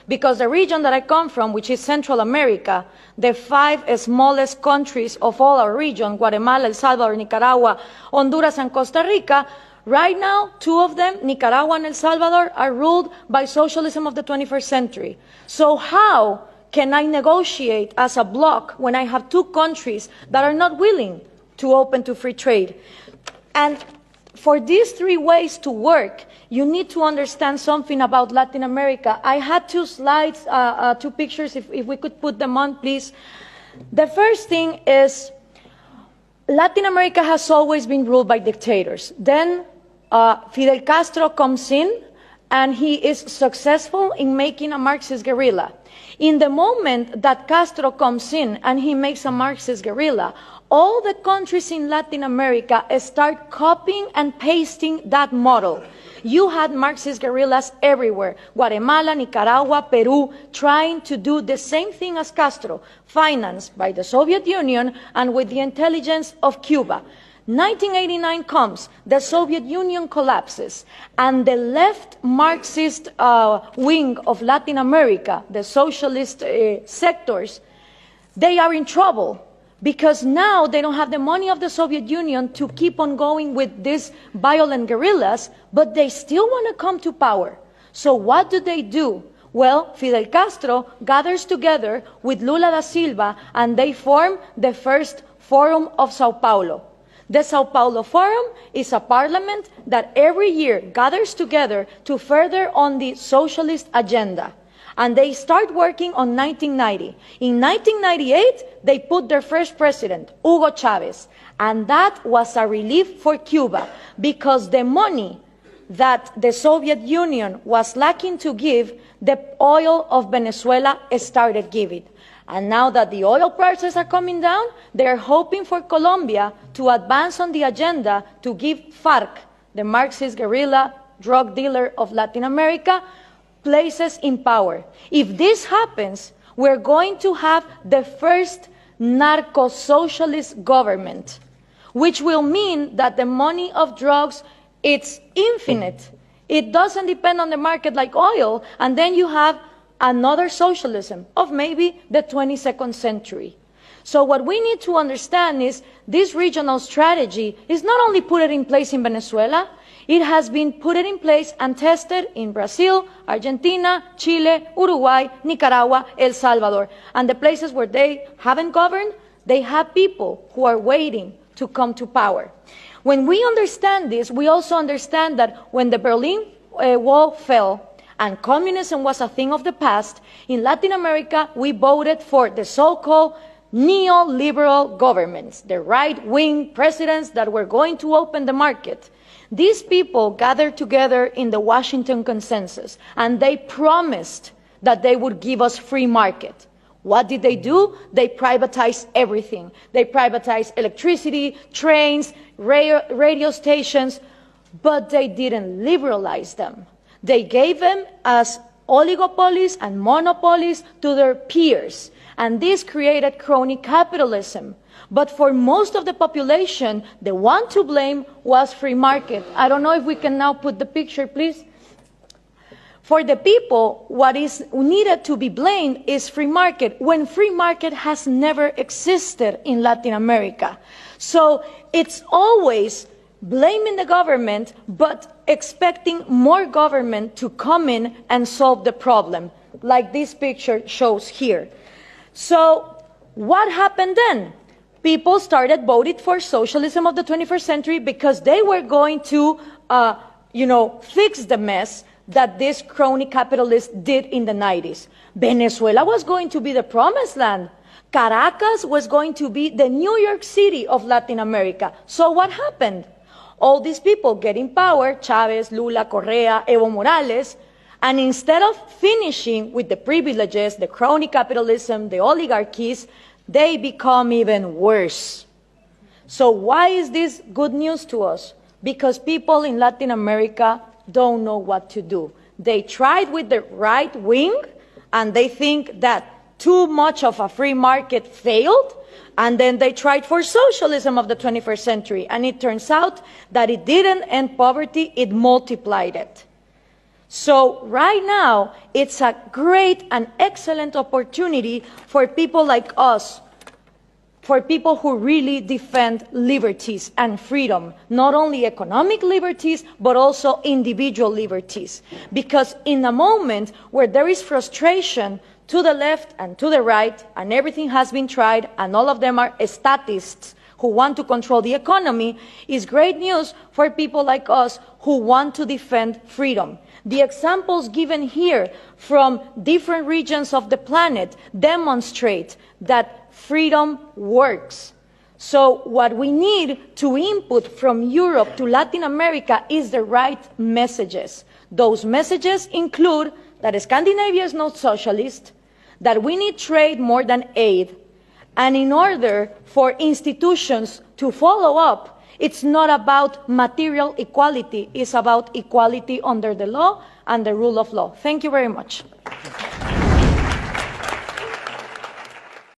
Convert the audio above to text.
because the region that I come from, which is Central America, the 5 smallest countries of all our region, Guatemala, El Salvador, Nicaragua, Honduras, and Costa Rica, right now, 2 of them, Nicaragua and El Salvador, are ruled by socialism of the 21st century. So how can I negotiate as a bloc when I have 2 countries that are not willing to open to free trade? And for these 3 ways to work, you need to understand something about Latin America. I had 2 slides, 2 pictures, if we could put them on, please. The first thing is Latin America has always been ruled by dictators. Then Fidel Castro comes in, and he is successful in making a Marxist guerrilla. In the moment that Castro comes in and he makes a Marxist guerrilla, all the countries in Latin America start copying and pasting that model. You had Marxist guerrillas everywhere. Guatemala, Nicaragua, Peru, trying to do the same thing as Castro, financed by the Soviet Union and with the intelligence of Cuba. 1989 comes, the Soviet Union collapses, and the left Marxist wing of Latin America, the socialist sectors, they are in trouble, because now they don't have the money of the Soviet Union to keep on going with these violent guerrillas, but they still want to come to power. So what do? Well, Fidel Castro gathers together with Lula da Silva, and they form the first Forum of Sao Paulo. The Sao Paulo Forum is a parliament that every year gathers together to further on the socialist agenda. And they start working on 1990. In 1998, they put their first president, Hugo Chavez. And that was a relief for Cuba, because the money that the Soviet Union was lacking to give, the oil of Venezuela started giving. And now that the oil prices are coming down, they are hoping for Colombia to advance on the agenda to give FARC, the Marxist guerrilla drug dealer of Latin America, places in power. If this happens, we're going to have the first narco-socialist government, which will mean that the money of drugs, it's infinite. It doesn't depend on the market like oil, and then you have another socialism of maybe the 22nd century. So what we need to understand is this regional strategy is not only put in place in Venezuela, it has been put in place and tested in Brazil, Argentina, Chile, Uruguay, Nicaragua, El Salvador. And the places where they haven't governed, they have people who are waiting to come to power. When we understand this, we also understand that when the Berlin Wall fell, and communism was a thing of the past, in Latin America, we voted for the so-called neoliberal governments, the right-wing presidents that were going to open the market. These people gathered together in the Washington Consensus, and they promised that they would give us free market. What did they do? They privatized everything. They privatized electricity, trains, radio stations, but they didn't liberalize them. They gave them as oligopolies and monopolies to their peers, and this created crony capitalism. But for most of the population, the one to blame was free market. I don't know if we can now put the picture, please. For the people, what is needed to be blamed is free market, when free market has never existed in Latin America. So it's always blaming the government, but expecting more government to come in and solve the problem, like this picture shows here. So what happened then? People started voting for socialism of the 21st century because they were going to, fix the mess that this crony capitalists did in the 90s. Venezuela was going to be the promised land. Caracas was going to be the New York City of Latin America. So what happened? All these people get in power, Chavez, Lula, Correa, Evo Morales, and instead of finishing with the privileges, the crony capitalism, the oligarchies, they become even worse. So why is this good news to us? Because people in Latin America don't know what to do. They tried with the right wing, and they think that too much of a free market failed, and then they tried for socialism of the 21st century, and it turns out that it didn't end poverty, it multiplied it. So right now, it's a great and excellent opportunity for people like us, for people who really defend liberties and freedom, not only economic liberties, but also individual liberties. Because in a moment where there is frustration to the left and to the right, and everything has been tried, and all of them are statists who want to control the economy, is great news for people like us who want to defend freedom. The examples given here from different regions of the planet demonstrate that freedom works. So what we need to input from Europe to Latin America is the right messages. Those messages include that Scandinavia is not socialist, that we need trade more than aid, and in order for institutions to follow up, it's not about material equality, it's about equality under the law and the rule of law. Thank you very much.